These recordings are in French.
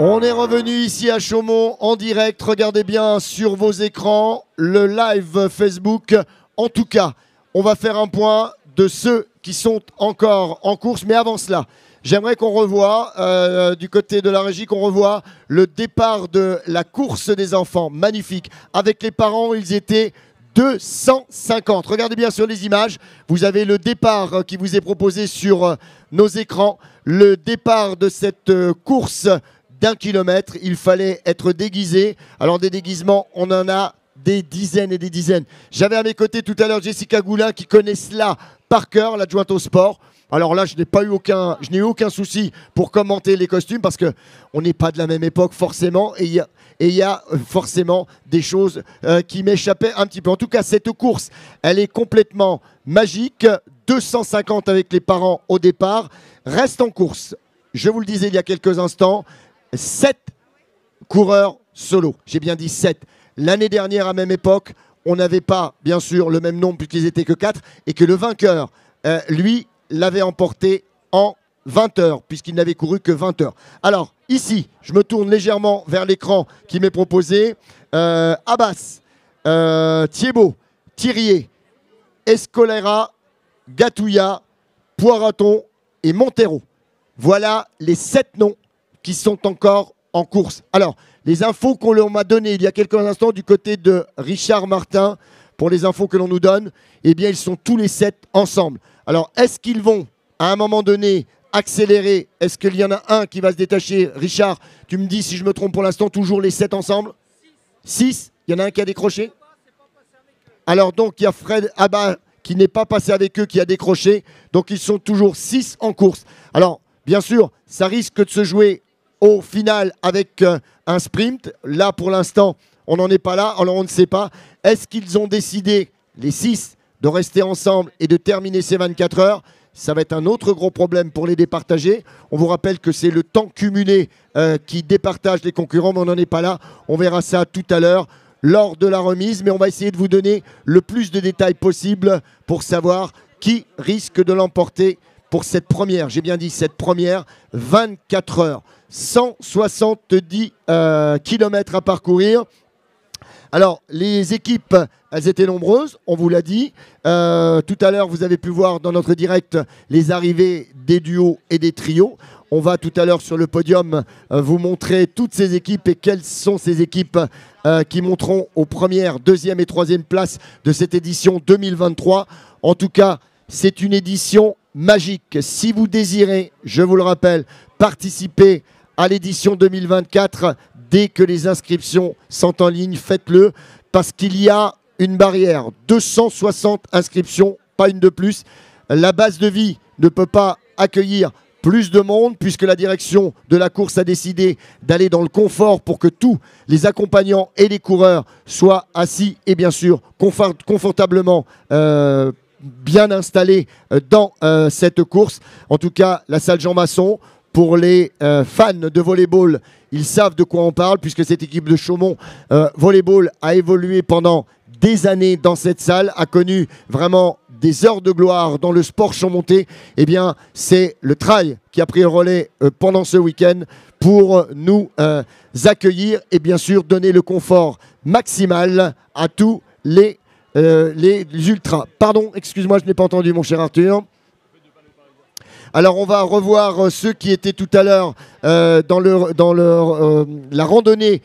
On est revenu ici à Chaumont en direct. Regardez bien sur vos écrans le live Facebook. En tout cas, on va faire un point de ceux qui sont encore en course. Mais avant cela, j'aimerais qu'on revoie, du côté de la régie, qu'on revoie le départ de la course des enfants. Magnifique. Avec les parents, ils étaient 250. Regardez bien sur les images. Vous avez le départ qui vous est proposé sur nos écrans. Le départ de cette course d'1 kilomètre. Il fallait être déguisé. Alors des déguisements, on en a des dizaines et des dizaines. J'avais à mes côtés tout à l'heure Jessica Goulin qui connaît cela par cœur, l'adjointe au sport. Alors là, je n'ai eu aucun souci pour commenter les costumes parce qu'on n'est pas de la même époque forcément et il y a forcément des choses qui m'échappaient un petit peu. En tout cas, cette course, elle est complètement magique. 250 avec les parents au départ. Reste en course, je vous le disais il y a quelques instants, 7 coureurs solo. J'ai bien dit 7. L'année dernière, à même époque, on n'avait pas, bien sûr, le même nombre puisqu'ils n'étaient que 4 et que le vainqueur, lui, l'avait emporté en 20 heures, puisqu'il n'avait couru que 20 heures. Alors, ici, je me tourne légèrement vers l'écran qui m'est proposé. Abbas, Thiebaud, Thirier, Escolera, Gatouilla, Poiraton et Montero. Voilà les 7 noms qui sont encore en course. Alors, les infos qu'on m'a données il y a quelques instants du côté de Richard Martin, pour les infos que l'on nous donne, eh bien, ils sont tous les 7 ensemble. Alors, est-ce qu'ils vont, à un moment donné, accélérer? Est-ce qu'il y en a un qui va se détacher? Richard, tu me dis si je me trompe pour l'instant, toujours les 7 ensemble? 6. Il y en a un qui a décroché? Alors donc, il y a Fred Abba qui n'est pas passé avec eux, qui a décroché. Donc, ils sont toujours 6 en course. Alors, bien sûr, ça risque de se jouer au final avec un sprint. Là, pour l'instant, on n'en est pas là. Alors, on ne sait pas. Est-ce qu'ils ont décidé, les 6, de rester ensemble et de terminer ces 24 heures? Ça va être un autre gros problème pour les départager. On vous rappelle que c'est le temps cumulé qui départage les concurrents, mais on n'en est pas là. On verra ça tout à l'heure lors de la remise, mais on va essayer de vous donner le plus de détails possible pour savoir qui risque de l'emporter pour cette première. J'ai bien dit cette première, 24 heures, 170 km à parcourir. Alors, les équipes, elles étaient nombreuses, on vous l'a dit. Tout à l'heure, vous avez pu voir dans notre direct les arrivées des duos et des trios. On va tout à l'heure sur le podium vous montrer toutes ces équipes et quelles sont ces équipes qui monteront aux premières, deuxième et troisième places de cette édition 2023. En tout cas, c'est une édition magique. Si vous désirez, je vous le rappelle, participer à l'édition 2024, dès que les inscriptions sont en ligne, faites-le, parce qu'il y a une barrière. 260 inscriptions, pas une de plus. La base de vie ne peut pas accueillir plus de monde, puisque la direction de la course a décidé d'aller dans le confort pour que tous les accompagnants et les coureurs soient assis et bien sûr confortablement bien installés dans cette course. En tout cas, la salle Jean Masson, pour les fans de volleyball, ils savent de quoi on parle, puisque cette équipe de Chaumont volleyball a évolué pendant des années dans cette salle, a connu vraiment des heures de gloire dans le sport chaummontais. Eh bien, c'est le trail qui a pris le relais pendant ce week-end pour nous accueillir et bien sûr donner le confort maximal à tous les ultras. Pardon, excuse-moi, je n'ai pas entendu, mon cher Arthur. Alors on va revoir ceux qui étaient tout à l'heure dans la randonnée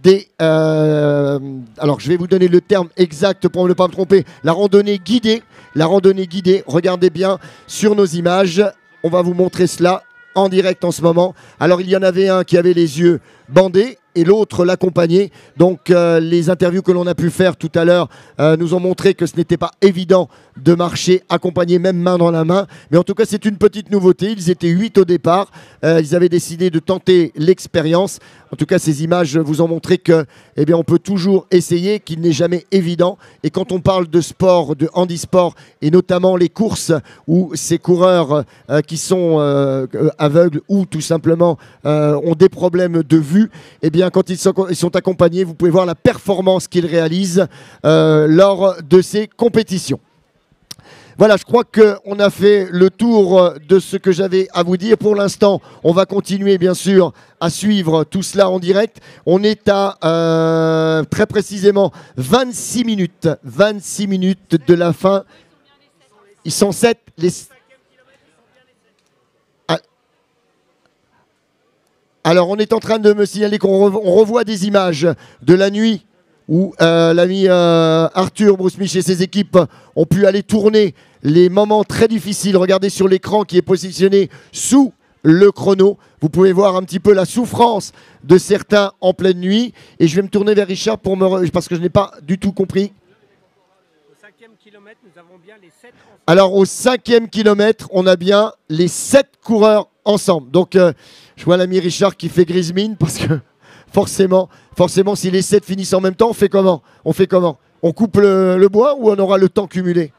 des... alors je vais vous donner le terme exact pour ne pas me tromper. La randonnée guidée. La randonnée guidée, regardez bien sur nos images. On va vous montrer cela en direct en ce moment. Alors il y en avait un qui avait les yeux bandés et l'autre l'accompagnait. Donc les interviews que l'on a pu faire tout à l'heure nous ont montré que ce n'était pas évident de marcher accompagné, même main dans la main. Mais en tout cas, c'est une petite nouveauté. Ils étaient 8 au départ. Ils avaient décidé de tenter l'expérience. En tout cas, ces images vous ont montré que, eh bien, on peut toujours essayer, qu'il n'est jamais évident. Et quand on parle de sport, de handisport, et notamment les courses où ces coureurs qui sont aveugles ou tout simplement ont des problèmes de vue, eh bien, quand ils sont accompagnés, vous pouvez voir la performance qu'ils réalisent lors de ces compétitions. Voilà, je crois qu'on a fait le tour de ce que j'avais à vous dire. Pour l'instant, on va continuer bien sûr à suivre tout cela en direct. On est à très précisément 26 minutes. 26 minutes de la fin. Ils sont 7. Alors, on est en train de me signaler qu'on revoit des images de la nuit où l'ami Arthur Brousmich et ses équipes ont pu aller tourner les moments très difficiles. Regardez sur l'écran qui est positionné sous le chrono. Vous pouvez voir un petit peu la souffrance de certains en pleine nuit. Et je vais me tourner vers Richard parce que je n'ai pas du tout compris. Au 5e kilomètre, nous avons bien les 7 ensemble. Alors, au 5e kilomètre, on a bien les 7 coureurs ensemble. Donc, je vois l'ami Richard qui fait grise mine parce que forcément, si les 7 finissent en même temps, on fait comment? On coupe le bois ou on aura le temps cumulé?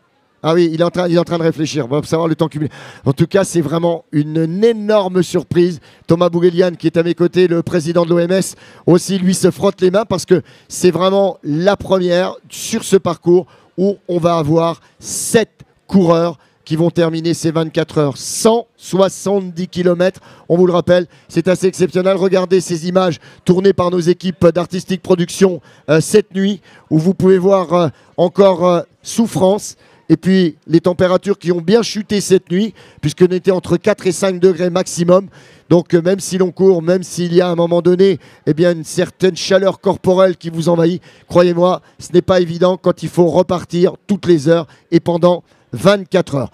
Ah oui, il est en train de réfléchir. On va savoir le temps cumulé. En tout cas, c'est vraiment une énorme surprise. Thomas Bougelian, qui est à mes côtés, le président de l'OMS, aussi, lui, se frotte les mains parce que c'est vraiment la première sur ce parcours où on va avoir 7 coureurs qui vont terminer ces 24 heures. 170 km, on vous le rappelle, c'est assez exceptionnel. Regardez ces images tournées par nos équipes d'Artistic Production cette nuit, où vous pouvez voir encore souffrance. Et puis les températures qui ont bien chuté cette nuit, puisqu'on était entre 4 et 5 degrés maximum. Donc même si l'on court, même s'il y a à un moment donné une certaine chaleur corporelle qui vous envahit, croyez-moi, ce n'est pas évident quand il faut repartir toutes les heures et pendant 24 heures.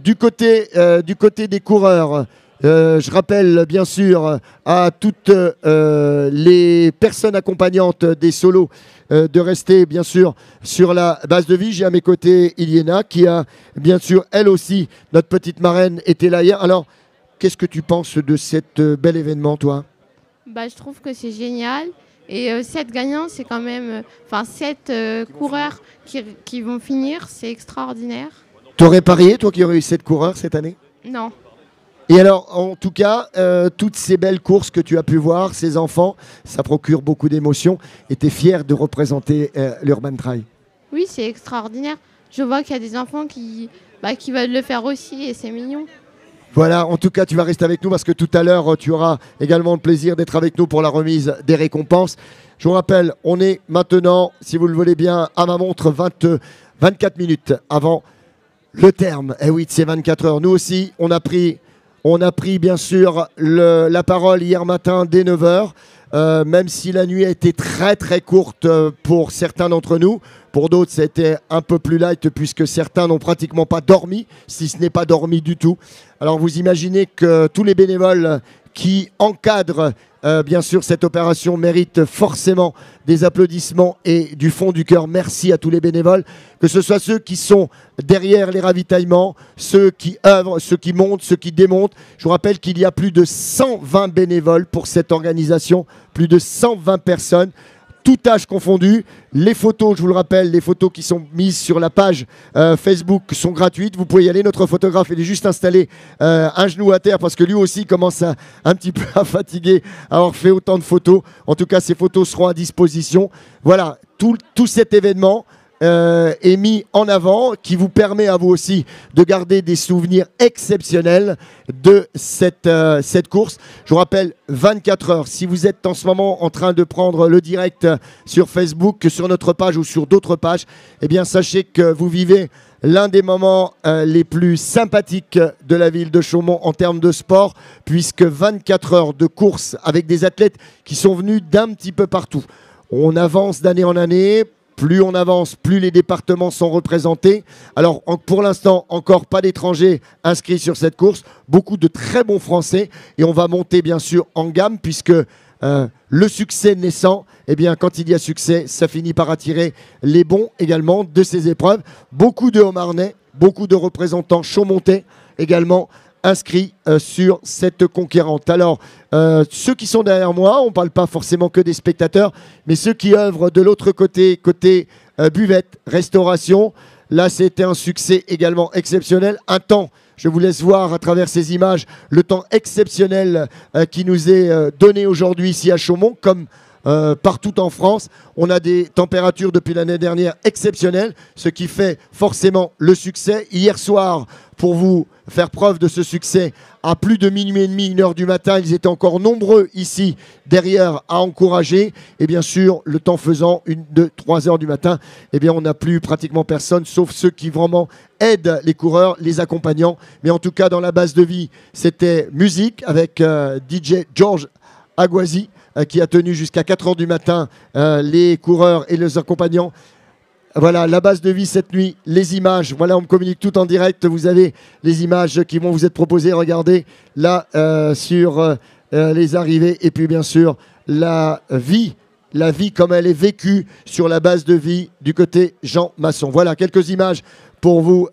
Du côté des coureurs, je rappelle bien sûr à toutes les personnes accompagnantes des solos de rester bien sûr sur la base de vie. J'ai à mes côtés Iliena qui a bien sûr elle aussi, notre petite marraine, était là hier. Alors, qu'est-ce que tu penses de cet bel événement, toi? Je trouve que c'est génial. Et 7 gagnants, c'est quand même... 7 coureurs qui vont finir, c'est extraordinaire. T'aurais parié, toi, qu'il y aurait eu 7 coureurs cette année? Non. Et alors, en tout cas, toutes ces belles courses que tu as pu voir, ces enfants, ça procure beaucoup d'émotions. Et tu es fier de représenter l'Urban Trail? Oui, c'est extraordinaire. Je vois qu'il y a des enfants qui veulent le faire aussi et c'est mignon. Voilà, en tout cas, tu vas rester avec nous parce que tout à l'heure, tu auras également le plaisir d'être avec nous pour la remise des récompenses. Je vous rappelle, on est maintenant, si vous le voulez bien, à ma montre, 24 minutes avant le terme. Et oui, de ces 24 heures. Nous aussi, on a pris bien sûr la parole hier matin dès 9 h. Même si la nuit a été très très courte pour certains d'entre nous. Pour d'autres, c'était un peu plus light puisque certains n'ont pratiquement pas dormi, si ce n'est pas dormi du tout. Alors vous imaginez que tous les bénévoles qui encadrent bien sûr cette opération méritent forcément des applaudissements et du fond du cœur, merci à tous les bénévoles, que ce soit ceux qui sont derrière les ravitaillements, ceux qui œuvrent, ceux qui montent, ceux qui démontent. Je vous rappelle qu'il y a plus de 120 bénévoles pour cette organisation, plus de 120 personnes. Tout âge confondu. Les photos, je vous le rappelle, les photos qui sont mises sur la page Facebook sont gratuites. Vous pouvez y aller. Notre photographe, il est juste installé un genou à terre parce que lui aussi commence un petit peu à fatiguer à avoir fait autant de photos. En tout cas, ces photos seront à disposition. Voilà, tout cet événement est mis en avant, qui vous permet à vous aussi de garder des souvenirs exceptionnels de cette course. Je vous rappelle, 24 heures. Si vous êtes en ce moment en train de prendre le direct sur Facebook, sur notre page ou sur d'autres pages, eh bien sachez que vous vivez l'un des moments les plus sympathiques de la ville de Chaumont en termes de sport, puisque 24 heures de course avec des athlètes qui sont venus d'un petit peu partout. On avance d'année en année. Plus on avance, plus les départements sont représentés. Alors, pour l'instant, encore pas d'étrangers inscrits sur cette course. Beaucoup de très bons Français. Et on va monter, bien sûr, en gamme, puisque le succès naissant, eh bien, quand il y a succès, ça finit par attirer les bons également de ces épreuves. Beaucoup de Haut-Marnais, beaucoup de représentants chaumontais également inscrits sur cette conquérante. Alors, ceux qui sont derrière moi, on ne parle pas forcément que des spectateurs, mais ceux qui œuvrent de l'autre côté, buvette, restauration, là c'était un succès également exceptionnel. Un temps, je vous laisse voir à travers ces images, le temps exceptionnel qui nous est donné aujourd'hui ici à Chaumont, comme partout en France. On a des températures depuis l'année dernière exceptionnelles, ce qui fait forcément le succès. Hier soir, pour vous faire preuve de ce succès, à plus de minuit et demi, 1h du matin, ils étaient encore nombreux ici, derrière, à encourager. Et bien sûr, le temps faisant, 1, 2, 3 heures du matin, eh bien, on n'a plus pratiquement personne, sauf ceux qui vraiment aident les coureurs, les accompagnants. Mais en tout cas, dans la base de vie, c'était musique avec DJ George Aguazi, qui a tenu jusqu'à 4 heures du matin les coureurs et les accompagnants. Voilà, la base de vie cette nuit, les images. Voilà, on me communique tout en direct. Vous avez les images qui vont vous être proposées. Regardez là sur les arrivées. Et puis bien sûr, la vie comme elle est vécue sur la base de vie du côté Jean Masson. Voilà, quelques images pour vous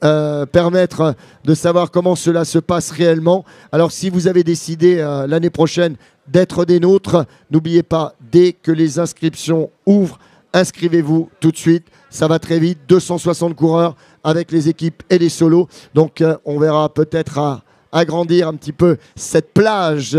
permettre de savoir comment cela se passe réellement. Alors si vous avez décidé l'année prochaine d'être des nôtres, n'oubliez pas, dès que les inscriptions ouvrent, inscrivez-vous tout de suite. Ça va très vite, 260 coureurs avec les équipes et les solos. Donc on verra peut-être à agrandir un petit peu cette plage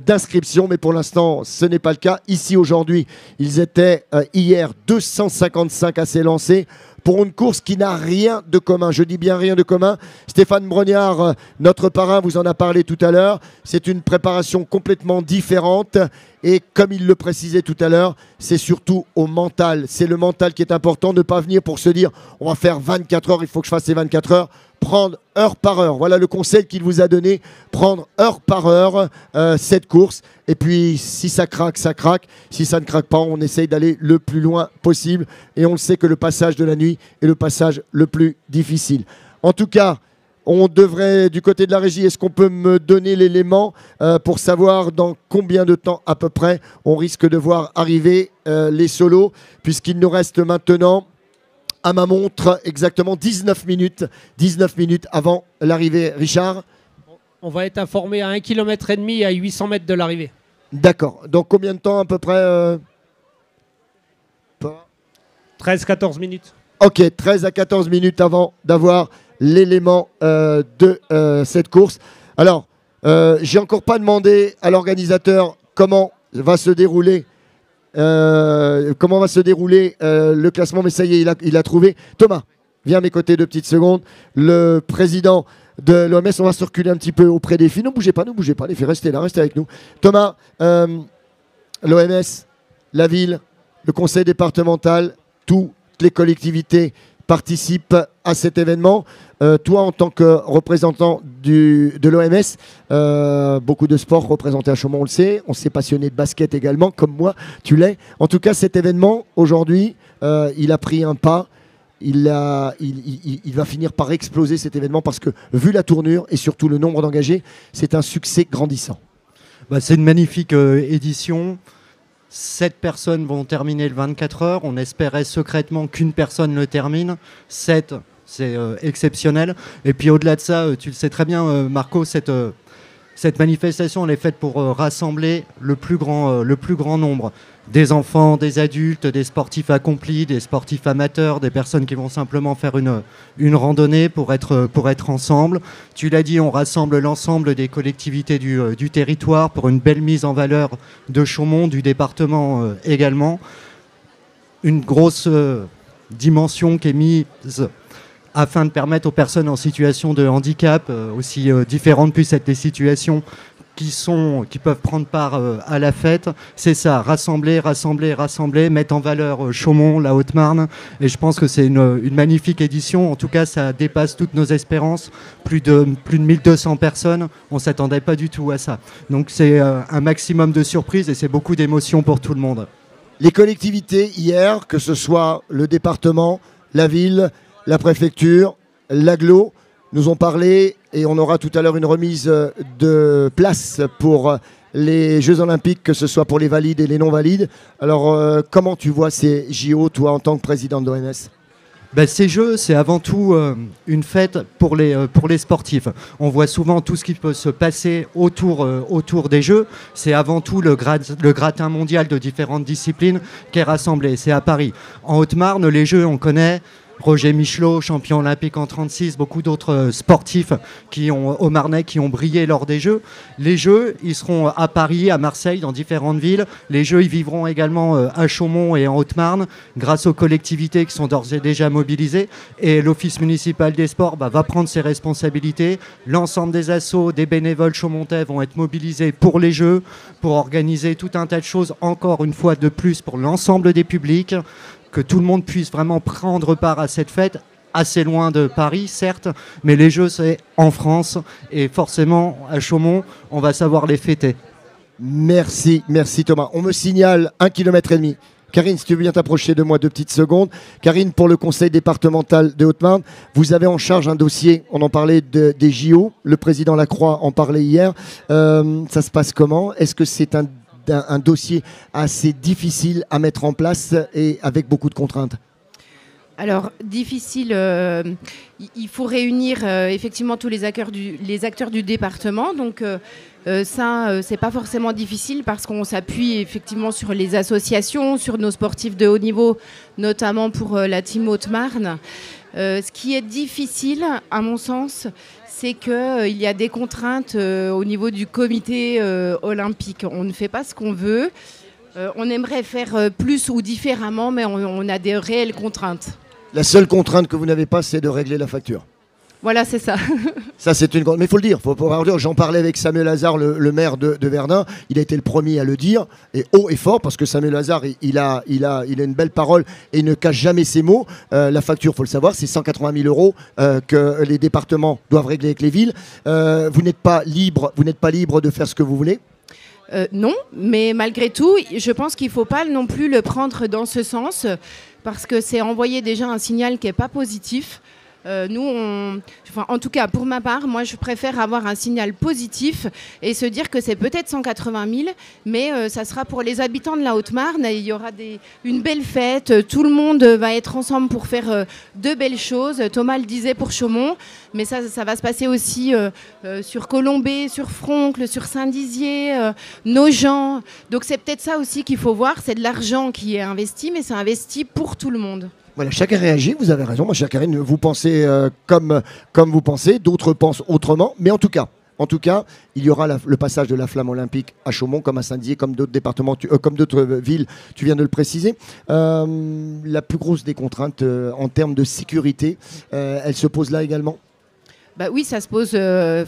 d'inscription, mais pour l'instant ce n'est pas le cas. Ici aujourd'hui, ils étaient hier 255 à s'élancer pour une course qui n'a rien de commun. Je dis bien rien de commun. Stéphane Brognard, notre parrain, vous en a parlé tout à l'heure. C'est une préparation complètement différente. Et comme il le précisait tout à l'heure, c'est surtout au mental. C'est le mental qui est important. Ne pas venir pour se dire on va faire 24 heures, il faut que je fasse ces 24 heures. Prendre heure par heure. Voilà le conseil qu'il vous a donné. Prendre heure par heure cette course. Et puis si ça craque, ça craque. Si ça ne craque pas, on essaye d'aller le plus loin possible. Et on le sait que le passage de la nuit est le passage le plus difficile. En tout cas, on devrait, du côté de la régie, est-ce qu'on peut me donner l'élément pour savoir dans combien de temps à peu près on risque de voir arriver les solos, puisqu'il nous reste maintenant, à ma montre, exactement 19 minutes avant l'arrivée. Richard ? On va être informé à 1,5 km à 800 mètres de l'arrivée. D'accord. Donc combien de temps à peu près 13-14 minutes. Ok, 13 à 14 minutes avant d'avoir l'élément de cette course. Alors, j'ai encore pas demandé à l'organisateur comment va se dérouler le classement, mais ça y est, il a trouvé. Thomas, viens à mes côtés 2 petites secondes. Le président de l'OMS, on va se reculer un petit peu auprès des filles. Ne bougez pas, les filles, restez là, restez avec nous. Thomas, l'OMS, la ville, le conseil départemental, toutes les collectivités participent à cet événement. Toi, en tant que représentant de l'OMS, beaucoup de sports représentés à Chaumont, on le sait. On s'est passionné de basket également, comme moi, tu l'es. En tout cas, cet événement, aujourd'hui, il a pris un pas. Il va finir par exploser cet événement parce que, vu la tournure et surtout le nombre d'engagés, c'est un succès grandissant. C'est une magnifique édition. 7 personnes vont terminer le 24 heures. On espérait secrètement qu'une personne le termine. 7, c'est exceptionnel. Et puis au-delà de ça, tu le sais très bien, Marco, cette manifestation, elle est faite pour rassembler le plus grand nombre. Des enfants, des adultes, des sportifs accomplis, des sportifs amateurs, des personnes qui vont simplement faire une randonnée pour être ensemble. Tu l'as dit, on rassemble l'ensemble des collectivités du territoire pour une belle mise en valeur de Chaumont, du département également. Une grosse dimension qui est mise afin de permettre aux personnes en situation de handicap, aussi différentes puissent être les situations, qui peuvent prendre part à la fête. C'est ça, rassembler, mettre en valeur Chaumont, la Haute-Marne. Et je pense que c'est une magnifique édition. En tout cas, ça dépasse toutes nos espérances. Plus de 1200 personnes. On ne s'attendait pas du tout à ça. Donc c'est un maximum de surprises et c'est beaucoup d'émotions pour tout le monde. Les collectivités, hier, que ce soit le département, la ville, la préfecture, l'agglo, nous ont parlé et on aura tout à l'heure une remise de place pour les Jeux Olympiques, que ce soit pour les valides et les non-valides. Alors, comment tu vois ces JO, toi, en tant que président de l'OMS ? Ces Jeux, c'est avant tout une fête pour les sportifs. On voit souvent tout ce qui peut se passer autour des Jeux. C'est avant tout le gratin mondial de différentes disciplines qui est rassemblé. C'est à Paris. En Haute-Marne, les Jeux, on connaît Roger Michelot, champion olympique en 36, beaucoup d'autres sportifs au Marnais qui ont brillé lors des Jeux. Les Jeux, ils seront à Paris, à Marseille, dans différentes villes. Les Jeux, ils vivront également à Chaumont et en Haute-Marne, grâce aux collectivités qui sont d'ores et déjà mobilisées. Et l'Office municipal des sports va prendre ses responsabilités. L'ensemble des assos, des bénévoles chaumontais vont être mobilisés pour les Jeux, pour organiser tout un tas de choses, encore une fois de plus, pour l'ensemble des publics, que tout le monde puisse vraiment prendre part à cette fête, assez loin de Paris, certes, mais les Jeux, c'est en France, et forcément, à Chaumont, on va savoir les fêter. Merci Thomas. On me signale 1,5 km. Karine, si tu veux bien t'approcher de moi 2 petites secondes. Karine, pour le conseil départemental de Haute-Marne, vous avez en charge un dossier, on en parlait des JO, le président Lacroix en parlait hier. Ça se passe comment? Est-ce que c'est un dossier assez difficile à mettre en place et avec beaucoup de contraintes? Alors, difficile, il faut réunir effectivement tous les acteurs du département. Donc, c'est pas forcément difficile parce qu'on s'appuie effectivement sur les associations, sur nos sportifs de haut niveau, notamment pour la team Haute-Marne. Ce qui est difficile, à mon sens, c'est qu'il y a des contraintes au niveau du comité olympique. On ne fait pas ce qu'on veut. On aimerait faire plus ou différemment, mais on a des réelles contraintes. La seule contrainte que vous n'avez pas, c'est de régler la facture. Voilà, c'est ça. Ça, c'est une grande... Mais il faut le dire. J'en parlais avec Samuel Hazard, le maire de Verdun. Il a été le premier à le dire, et haut et fort, parce que Samuel Hazard, il a une belle parole et il ne cache jamais ses mots. La facture, il faut le savoir, c'est 180 000 euros que les départements doivent régler avec les villes. Vous n'êtes pas libre de faire ce que vous voulez. Non, mais malgré tout, je pense qu'il ne faut pas non plus le prendre dans ce sens, parce que c'est envoyer déjà un signal qui n'est pas positif. En tout cas, pour ma part, moi, je préfère avoir un signal positif et se dire que c'est peut-être 180 000, mais ça sera pour les habitants de la Haute-Marne. Il y aura une belle fête. Tout le monde va être ensemble pour faire de belles choses. Thomas le disait pour Chaumont, mais ça va se passer aussi sur Colombey, sur Froncle, sur Saint-Dizier, Nogent. Donc c'est peut-être ça aussi qu'il faut voir. C'est de l'argent qui est investi, mais c'est investi pour tout le monde. Voilà, chacun réagit, vous avez raison, ma chère Karine, vous pensez comme vous pensez, d'autres pensent autrement, mais en tout cas, il y aura le passage de la flamme olympique à Chaumont, comme à Saint-Dié, comme d'autres départements, comme d'autres villes, tu viens de le préciser. La plus grosse des contraintes en termes de sécurité, elle se pose là également? Bah oui, ça se pose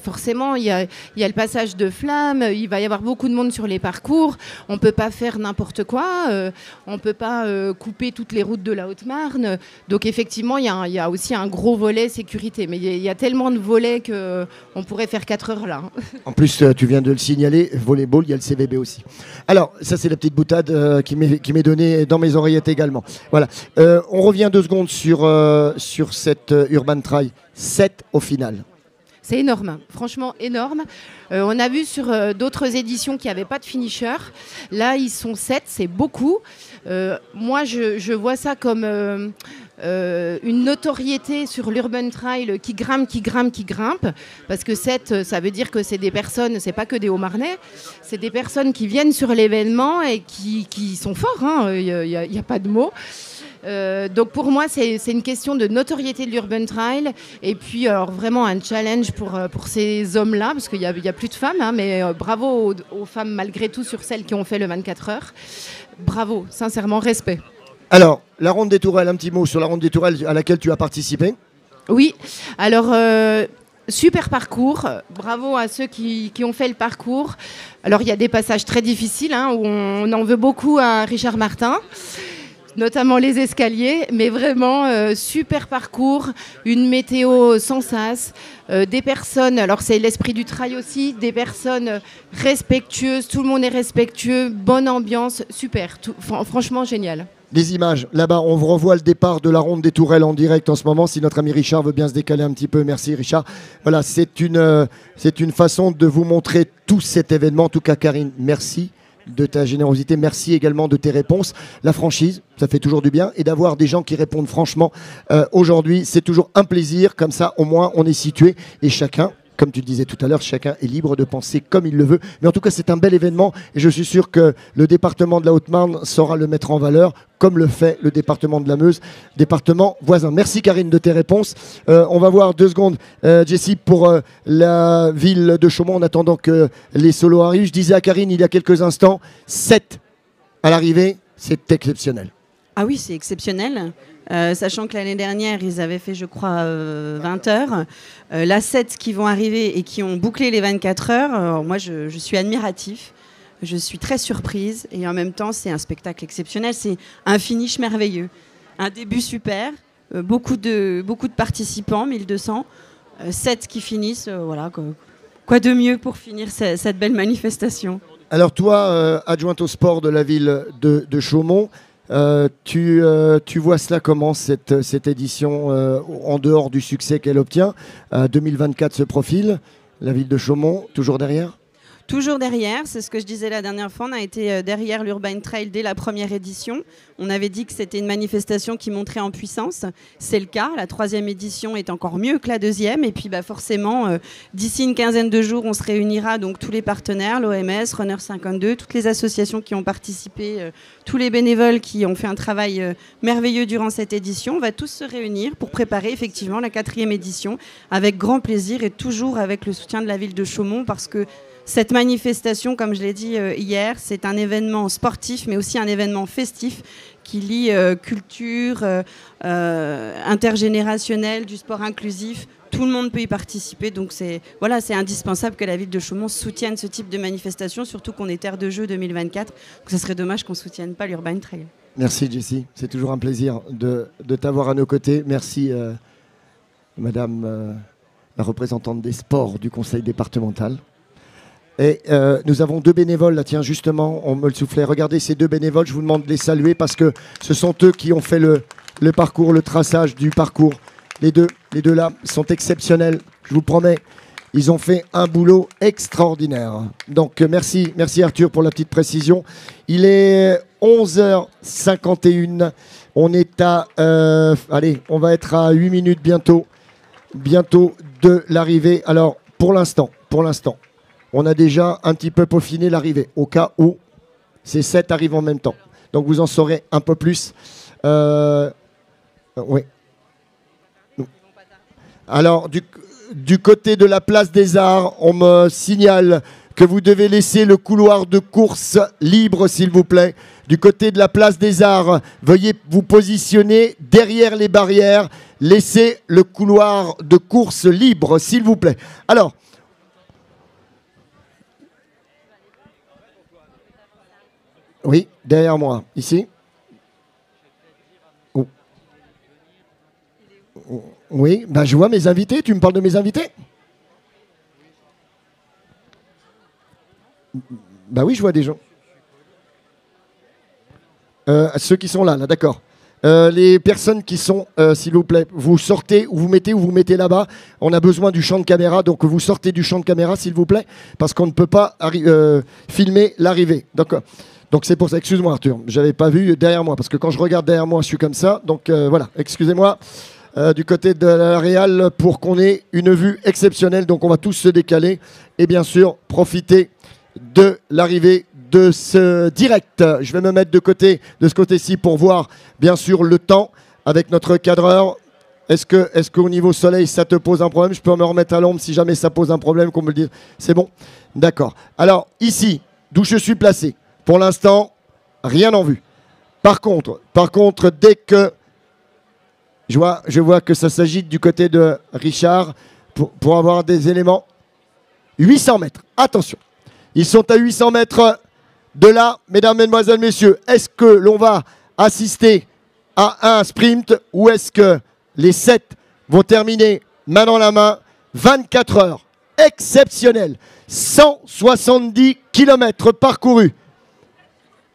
forcément. Il y a le passage de flammes, il va y avoir beaucoup de monde sur les parcours. On ne peut pas faire n'importe quoi, on ne peut pas couper toutes les routes de la Haute-Marne. Donc effectivement, il y a aussi un gros volet sécurité. Mais il y a tellement de volets qu'on pourrait faire 4 heures là. En plus, tu viens de le signaler, volleyball, il y a le CVB aussi. Alors, ça c'est la petite boutade qui m'est donnée dans mes oreillettes également. Voilà. On revient 2 secondes sur cette Urban Trail. 7 au final. C'est énorme, franchement énorme. On a vu sur d'autres éditions qu'il n'y avait pas de finisher. Là, ils sont 7, c'est beaucoup. Moi, je vois ça comme une notoriété sur l'Urban Trail qui grimpe. Parce que 7, ça veut dire que c'est des personnes, c'est pas que des Haut-Marnais, c'est des personnes qui viennent sur l'événement et qui sont forts, hein, y a pas de mots. Donc pour moi, c'est une question de notoriété de l'Urban Trail et puis alors, vraiment un challenge pour ces hommes-là, parce qu'il y a plus de femmes, hein, mais bravo aux femmes malgré tout sur celles qui ont fait le 24 heures. Bravo, sincèrement, respect. Alors, la Ronde des Tourelles, un petit mot sur la Ronde des Tourelles à laquelle tu as participé. Oui, alors... super parcours, bravo à ceux qui ont fait le parcours. Alors il y a des passages très difficiles, hein, où on en veut beaucoup à Richard Martin, notamment les escaliers, mais vraiment super parcours, une météo sans sas, des personnes, alors c'est l'esprit du trail aussi, des personnes respectueuses, tout le monde est respectueux, bonne ambiance, super, franchement génial. Des images, là-bas, on vous revoit le départ de la Ronde des Tourelles en direct en ce moment, si notre ami Richard veut bien se décaler un petit peu, merci Richard. Voilà, c'est une façon de vous montrer tout cet événement, en tout cas Karine, merci de ta générosité, merci également de tes réponses. La franchise, ça fait toujours du bien, et d'avoir des gens qui répondent franchement aujourd'hui, c'est toujours un plaisir, comme ça au moins on est situé et chacun comme tu le disais tout à l'heure, chacun est libre de penser comme il le veut. Mais en tout cas, c'est un bel événement et je suis sûr que le département de la Haute-Marne saura le mettre en valeur, comme le fait le département de la Meuse, département voisin. Merci Karine de tes réponses. On va voir 2 secondes, Jessie, pour la ville de Chaumont, en attendant que les solos arrivent. Je disais à Karine il y a quelques instants, 7 à l'arrivée, c'est exceptionnel. Ah oui, c'est exceptionnel. Sachant que l'année dernière, ils avaient fait, je crois, 20 heures. Là, 7 qui vont arriver et qui ont bouclé les 24 heures. Alors, moi, je suis admiratif. Je suis très surprise. Et en même temps, c'est un spectacle exceptionnel. C'est un finish merveilleux. Un début super. Beaucoup de participants, 1200. 7 qui finissent. Voilà, quoi de mieux pour finir cette belle manifestation. Alors toi, adjointe au sport de la ville de Chaumont, tu vois cela comment, cette édition, en dehors du succès qu'elle obtient? 2024 se profile, la ville de Chaumont, toujours derrière? Toujours derrière, c'est ce que je disais la dernière fois, on a été derrière l'Urban Trail dès la première édition. On avait dit que c'était une manifestation qui montrait en puissance. C'est le cas, la 3e édition est encore mieux que la 2e. Et puis forcément, d'ici une quinzaine de jours, on se réunira, donc tous les partenaires, l'OMS, Runner 52, toutes les associations qui ont participé, tous les bénévoles qui ont fait un travail merveilleux durant cette édition. On va tous se réunir pour préparer effectivement la 4e édition avec grand plaisir et toujours avec le soutien de la ville de Chaumont, parce que cette manifestation, comme je l'ai dit hier, c'est un événement sportif, mais aussi un événement festif qui lie culture, intergénérationnelle, du sport inclusif. Tout le monde peut y participer, donc c'est indispensable que la ville de Chaumont soutienne ce type de manifestation, surtout qu'on est terre de jeu 2024. Donc ça serait dommage qu'on ne soutienne pas l'Urban Trail. Merci Jessie, c'est toujours un plaisir de t'avoir à nos côtés. Merci Madame la représentante des sports du conseil départemental. Et nous avons 2 bénévoles, là, tiens, justement, on me le soufflait. Regardez ces 2 bénévoles, je vous demande de les saluer parce que ce sont eux qui ont fait le parcours, le traçage du parcours. Les deux là sont exceptionnels, je vous promets. Ils ont fait un boulot extraordinaire. Donc merci Arthur pour la petite précision. Il est 11h51. On est à... allez, on va être à 8 minutes bientôt de l'arrivée. Alors, pour l'instant, on a déjà un petit peu peaufiné l'arrivée, au cas où ces 7 arrivent en même temps. Donc vous en saurez un peu plus. Oui. Alors, du côté de la place des Arts, on me signale que vous devez laisser le couloir de course libre, s'il vous plaît. Du côté de la place des Arts, veuillez vous positionner derrière les barrières. Laissez le couloir de course libre, s'il vous plaît. Alors... Oui, derrière moi, ici. Oh. Oui, ben je vois mes invités. Tu me parles de mes invités? Ben oui, je vois des gens. Ceux qui sont là, d'accord. Les personnes qui sont, s'il vous plaît, vous sortez ou vous mettez là-bas. On a besoin du champ de caméra, donc vous sortez du champ de caméra, s'il vous plaît, parce qu'on ne peut pas filmer l'arrivée. D'accord. Donc c'est pour ça, excuse-moi Arthur, j'avais pas vu derrière moi, parce que quand je regarde derrière moi, je suis comme ça. Donc voilà, excusez-moi, du côté de la Réal, pour qu'on ait une vue exceptionnelle. Donc on va tous se décaler et bien sûr profiter de l'arrivée de ce direct. Je vais me mettre de ce côté-ci pour voir bien sûr le temps avec notre cadreur. Est-ce qu'au niveau soleil, ça te pose un problème? Je peux me remettre à l'ombre si jamais ça pose un problème, qu'on me le dise. C'est bon? D'accord. Alors ici, d'où je suis placé, pour l'instant, rien en vue. Par contre, dès que je vois que ça s'agite du côté de Richard pour avoir des éléments. 800 mètres, attention. Ils sont à 800 mètres de là, mesdames, mesdemoiselles, messieurs. Est-ce que l'on va assister à un sprint ou est-ce que les 7 vont terminer main dans la main? 24 heures, exceptionnel. 170 km parcourus.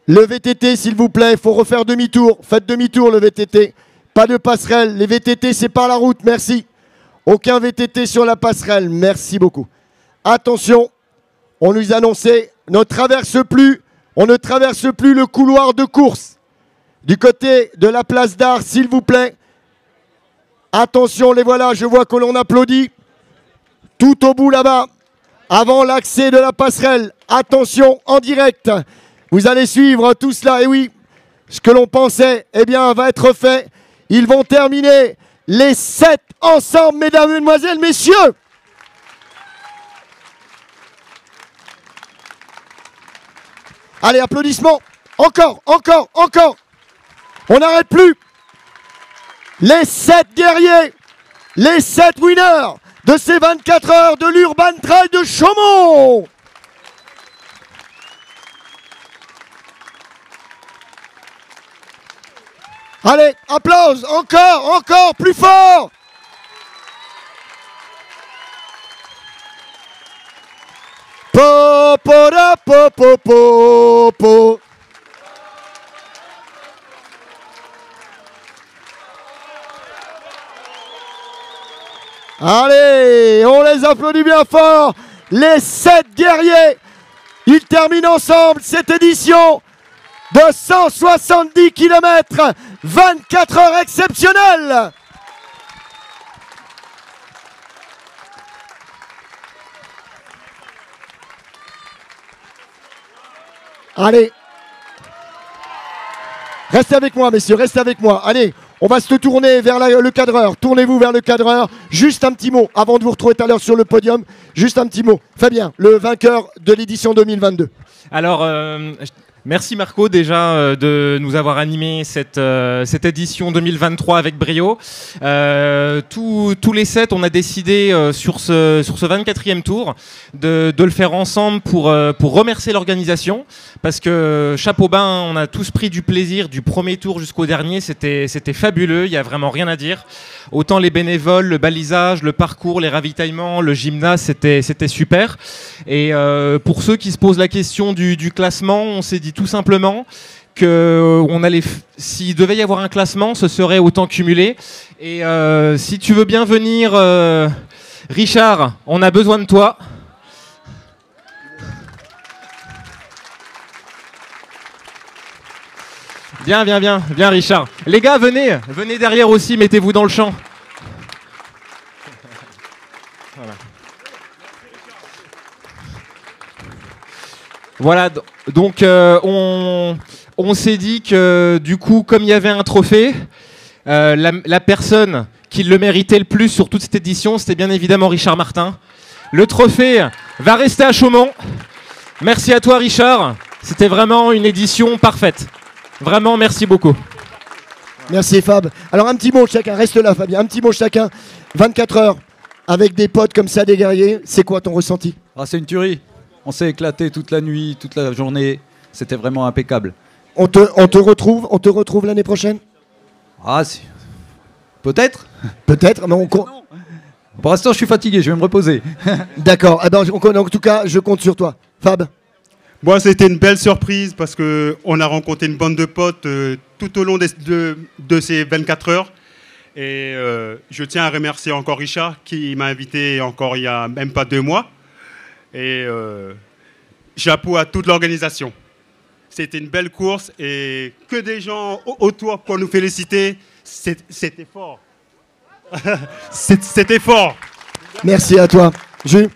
Le VTT, s'il vous plaît, il faut refaire demi-tour. Faites demi-tour, le VTT. Pas de passerelle. Les VTT, c'est par la route. Merci. Aucun VTT sur la passerelle. Merci beaucoup. Attention, on nous annonçait, on ne traverse plus le couloir de course. Du côté de la place d'Art, s'il vous plaît. Attention, les voilà. Je vois que l'on applaudit. tout au bout là-bas, avant l'accès de la passerelle. Attention, en direct, vous allez suivre tout cela. Et oui, ce que l'on pensait, eh bien, va être fait. Ils vont terminer les 7 ensemble, mesdames, mesdemoiselles, messieurs. Allez, applaudissements. Encore, encore, encore. On n'arrête plus. Les 7 guerriers, les 7 winners de ces 24 heures de l'Urban Trail de Chaumont. Allez, applause, encore, encore, plus fort. Po, po, da, po, po, po, po. Allez, on les applaudit bien fort. Les 7 guerriers, ils terminent ensemble cette édition de 170 km, 24 heures exceptionnelles. Allez. Restez avec moi, messieurs, restez avec moi. Allez, on va se tourner vers le cadreur. Tournez-vous vers le cadreur. Juste un petit mot, avant de vous retrouver tout à l'heure sur le podium. Juste un petit mot. Fabien, le vainqueur de l'édition 2022. Alors, merci Marco déjà de nous avoir animé cette édition 2023 avec brio. Tous les 7, on a décidé sur ce 24e tour de le faire ensemble pour remercier l'organisation. Parce que chapeau bas, on a tous pris du plaisir du premier tour jusqu'au dernier. C'était fabuleux, il n'y a vraiment rien à dire. Autant les bénévoles, le balisage, le parcours, les ravitaillements, le gymnase, c'était super. Et pour ceux qui se posent la question du classement, on s'est dit tout simplement que s'il devait y avoir un classement, ce serait autant cumulé. Et si tu veux bien venir, Richard, on a besoin de toi. Viens Richard. Les gars, venez derrière aussi, mettez-vous dans le champ. Voilà, donc on s'est dit que du coup, comme il y avait un trophée, la personne qui le méritait le plus sur toute cette édition, c'était bien évidemment Richard Martin. Le trophée va rester à Chaumont. Merci à toi Richard, c'était vraiment une édition parfaite. Vraiment, merci beaucoup. Merci Fab. Alors un petit mot chacun, reste là Fabien, un petit mot chacun. 24 heures avec des potes comme ça, des guerriers, c'est quoi ton ressenti? C'est une tuerie. On s'est éclaté toute la nuit, toute la journée. C'était vraiment impeccable. On te retrouve l'année prochaine? Si. Peut-être. Peut-être, mais Pour l'instant, je suis fatigué, je vais me reposer. D'accord, en tout cas, je compte sur toi. Fab? Bon, c'était une belle surprise parce qu'on a rencontré une bande de potes tout au long de ces 24 heures. Et je tiens à remercier encore Richard qui m'a invité encore il n'y a même pas 2 mois. Et chapeau à toute l'organisation. C'était une belle course et que des gens autour pour nous féliciter. C'était fort. C'était fort. Merci à toi. Jules,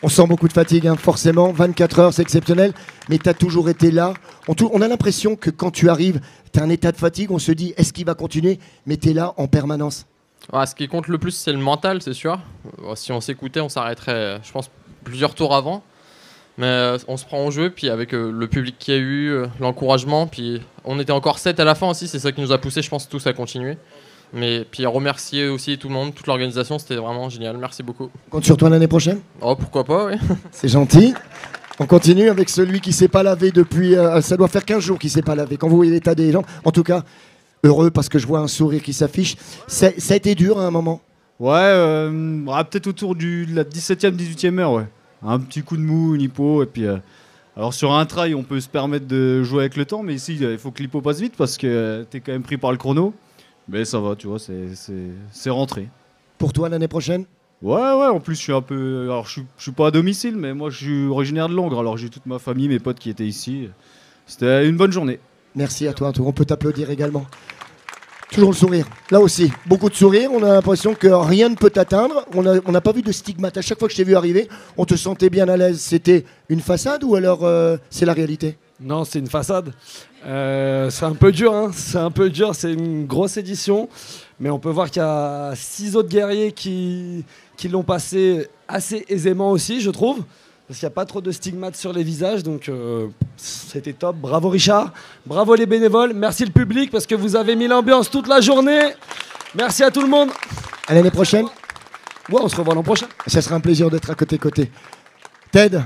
on sent beaucoup de fatigue, forcément. 24 heures, c'est exceptionnel. Mais tu as toujours été là. On a l'impression que quand tu arrives, tu as un état de fatigue. On se dit, est-ce qu'il va continuer? Mais tu es là en permanence. Ce qui compte le plus, c'est le mental, c'est sûr. Si on s'écoutait, on s'arrêterait, je pense, plusieurs tours avant. Mais on se prend au jeu. Puis avec le public qu'il y a eu, l'encouragement. Puis on était encore 7 à la fin aussi. C'est ça qui nous a poussé, je pense, tous à continuer. Mais puis remercier aussi tout le monde, toute l'organisation, c'était vraiment génial. Merci beaucoup. On compte sur toi l'année prochaine? Pourquoi pas, oui. C'est gentil. On continue avec celui qui ne s'est pas lavé depuis... ça doit faire 15 jours qu'il ne s'est pas lavé. Quand vous voyez l'état des gens, en tout cas, heureux parce que je vois un sourire qui s'affiche. Ça a été dur à un moment? Ouais, peut-être autour de la 17e, 18e heure, ouais. Un petit coup de mou, une hypo, et puis... alors sur un trail, on peut se permettre de jouer avec le temps, mais ici, il faut que l'hypo passe vite parce que t'es quand même pris par le chrono. Mais ça va, tu vois, c'est rentré. Pour toi, l'année prochaine? Ouais, en plus, je suis un peu... Alors, je suis pas à domicile, mais moi, je suis originaire de Langres. Alors, j'ai toute ma famille, mes potes qui étaient ici. C'était une bonne journée. Merci à toi, on peut t'applaudir également. Toujours le sourire. Là aussi, beaucoup de sourire. On a l'impression que rien ne peut t'atteindre. On n'a pas vu de stigmate. À chaque fois que je t'ai vu arriver, on te sentait bien à l'aise. C'était une façade ou alors c'est la réalité? Non, c'est une façade. C'est un peu dur, hein. C'est un peu dur. C'est une grosse édition. Mais on peut voir qu'il y a 6 autres guerriers qui l'ont passé assez aisément aussi, je trouve. Parce qu'il n'y a pas trop de stigmates sur les visages. Donc c'était top. Bravo Richard. Bravo les bénévoles. Merci le public parce que vous avez mis l'ambiance toute la journée. Merci à tout le monde. À l'année prochaine. Ouais, on se revoit l'an prochain. Ça sera un plaisir d'être à côté. Ted,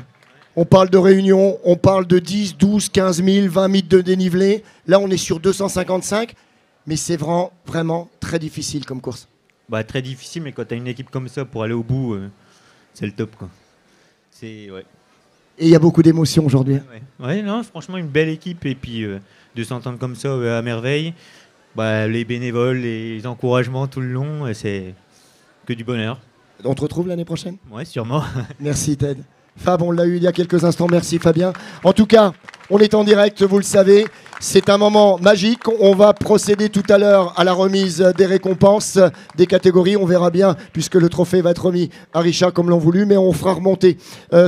on parle de réunion, on parle de 10, 12, 15 000, 20 000 de dénivelé. Là, on est sur 255. Mais c'est vraiment très difficile comme course. Bah, très difficile, mais quand tu as une équipe comme ça pour aller au bout, c'est le top, quoi. Ouais. Et il y a beaucoup d'émotions aujourd'hui. Ouais, non, franchement, une belle équipe. Et puis, de s'entendre comme ça à merveille, bah, les bénévoles, les encouragements tout le long, c'est que du bonheur. On te retrouve l'année prochaine? Ouais, sûrement. Merci Ted. Fab, on l'a eu il y a quelques instants. Merci Fabien. En tout cas, on est en direct, vous le savez. C'est un moment magique. On va procéder tout à l'heure à la remise des récompenses, des catégories. On verra bien, puisque le trophée va être remis à Richard comme l'ont voulu. Mais on fera remonter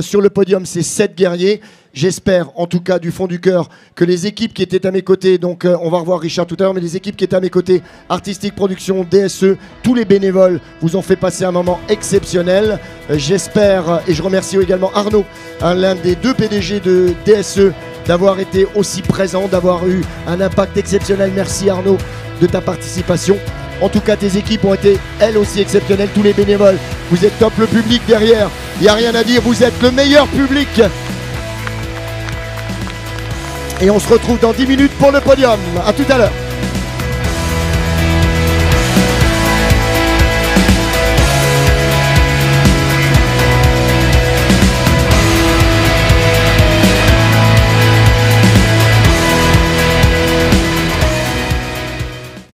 sur le podium ces 7 guerriers. J'espère, en tout cas, du fond du cœur, que les équipes qui étaient à mes côtés, donc on va revoir Richard tout à l'heure, mais les équipes qui étaient à mes côtés, Artistique Production, DSE, tous les bénévoles, vous ont fait passer un moment exceptionnel. J'espère, et je remercie également Arnaud, l'un des 2 PDG de DSE, d'avoir été aussi présent, d'avoir eu un impact exceptionnel. Merci Arnaud de ta participation. En tout cas, tes équipes ont été elles aussi exceptionnelles, tous les bénévoles. Vous êtes top, le public derrière, il n'y a rien à dire, vous êtes le meilleur public. Et on se retrouve dans 10 minutes pour le podium. A tout à l'heure.